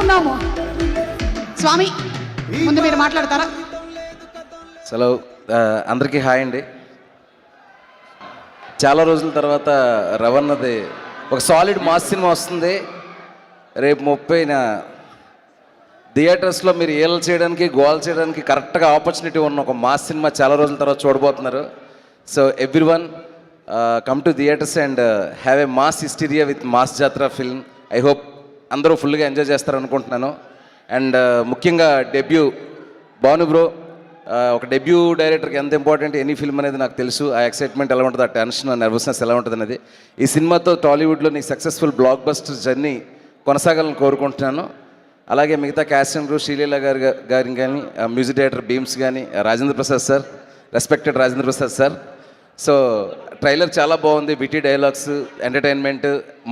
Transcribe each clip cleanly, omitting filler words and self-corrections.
ఉన్నాము. స్వామి ముందు మీరు మాట్లాడతారా? హలో, అందరికీ హాయ్ అండి. చాలా రోజుల తర్వాత రవణది ఒక సాలిడ్ మాస్ సినిమా వస్తుంది. రేపు 30న థియేటర్స్లో మీరు ఏళ్ళు చేయడానికి గోల్ చేయడానికి కరెక్ట్గా ఆపర్చునిటీ ఉన్న ఒక మాస్ సినిమా చాలా రోజుల తర్వాత చూడబోతున్నారు. So everyone come to theatres and have a mass hysteria with mass Jathara film. I hope అందరూ ఫుల్గా ఎంజాయ్ చేస్తారు అనుకుంటున్నాను. అండ్ ముఖ్యంగా డెబ్యూ భాను బ్రో, ఒక డెబ్యూ డైరెక్టర్కి ఎంత ఇంపార్టెంట్ ఎనీ ఫిల్మ్ అనేది నాకు తెలుసు. ఆ ఎక్సైట్మెంట్ ఎలా ఉంటుంది, ఆ టెన్షన్, ఆ నర్వస్నెస్ ఎలా ఉంటుంది అనేది. ఈ సినిమాతో టాలీవుడ్లో నీకు సక్సెస్ఫుల్ బ్లాక్ బస్టర్ జర్నీ కొనసాగాలని కోరుకుంటున్నాను. అలాగే మిగతా క్యాస్ట్ అండ్ క్రూ, శ్రీలీల గారిని కానీ, మ్యూజిక్ డైరెక్టర్ బీమ్స్ కానీ, Rajendra Prasad sir, respected Rajendra Prasad sir. So trailer చాలా బాగుంది, విటీ డైలాగ్స్, ఎంటర్టైన్మెంట్,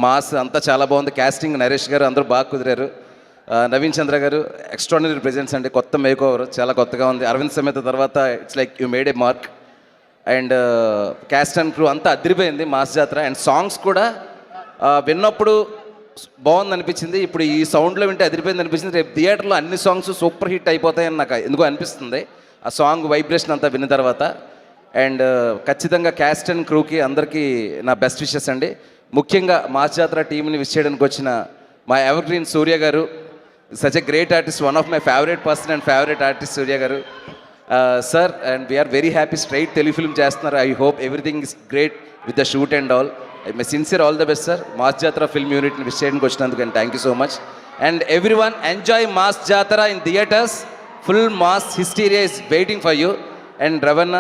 మాస్ అంతా చాలా బాగుంది. క్యాస్టింగ్ నరేష్ గారు అందరూ బాగా కుదిరారు. నవీన్ చంద్ర గారు ఎక్స్ట్రాడినరీ ప్రెజెన్స్ అండి, కొత్త మేక్ ఓవర్, చాలా కొత్తగా ఉంది. అరవింద్ సమేత తర్వాత it's like you made A mark. And caste and crew అంతా అదిరిపోయింది మాస్ జాతర. అండ్ సాంగ్స్ కూడా విన్నప్పుడు బాగుంది అనిపించింది. ఇప్పుడు ఈ సౌండ్లో వింటే అదిరిపోయింది అనిపించింది. రేపు థియేటర్లో అన్ని సాంగ్స్ సూపర్ హిట్ అయిపోతాయని నాకు ఎందుకో అనిపిస్తుంది ఆ సాంగ్ వైబ్రేషన్ అంతా విన్న తర్వాత. అండ్ ఖచ్చితంగా క్యాస్ట్ అండ్ క్రూకి అందరికీ నా బెస్ట్ విషెస్ అండి. ముఖ్యంగా మాస్ జాతర టీంని విష్ చేయడానికి వచ్చిన మా ever green Surya garu, such a great artist, one of my favourite person and favourite artist Surya garu sir. And we are very happy, straight Telugu film చేస్తున్నారు. I hope everything is great with the shoot and all. My sincere all the best sir. Mass Jathara film యూనిట్ని wish చేయడానికి వచ్చినందుకు and thank you so much. And everyone enjoy mass Jathara in theatres. Full mass hysteria is waiting for you. And Ravana,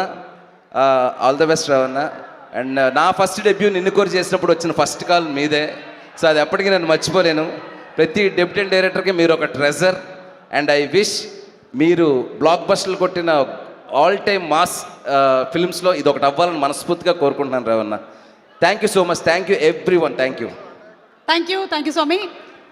all the best Ravana. And నా first debut నిన్ను కోరి చేసినప్పుడు వచ్చిన first call మీదే. So అది ఎప్పటికీ నేను మర్చిపోలేను. ప్రతి డెబ్యూటెంట్ డైరెక్టర్కి మీరు ఒక ట్రెజర్. అండ్ ఐ విష్ మీరు బ్లాక్ బస్టర్లు కొట్టిన ఆల్ టైమ్ మాస్ ఫిల్మ్స్లో ఇది ఒకటి అవ్వాలని మనస్ఫూర్తిగా కోరుకుంటున్నాను Ravana. Thank you so much. Thank you everyone. Thank you. Thank you Swamy.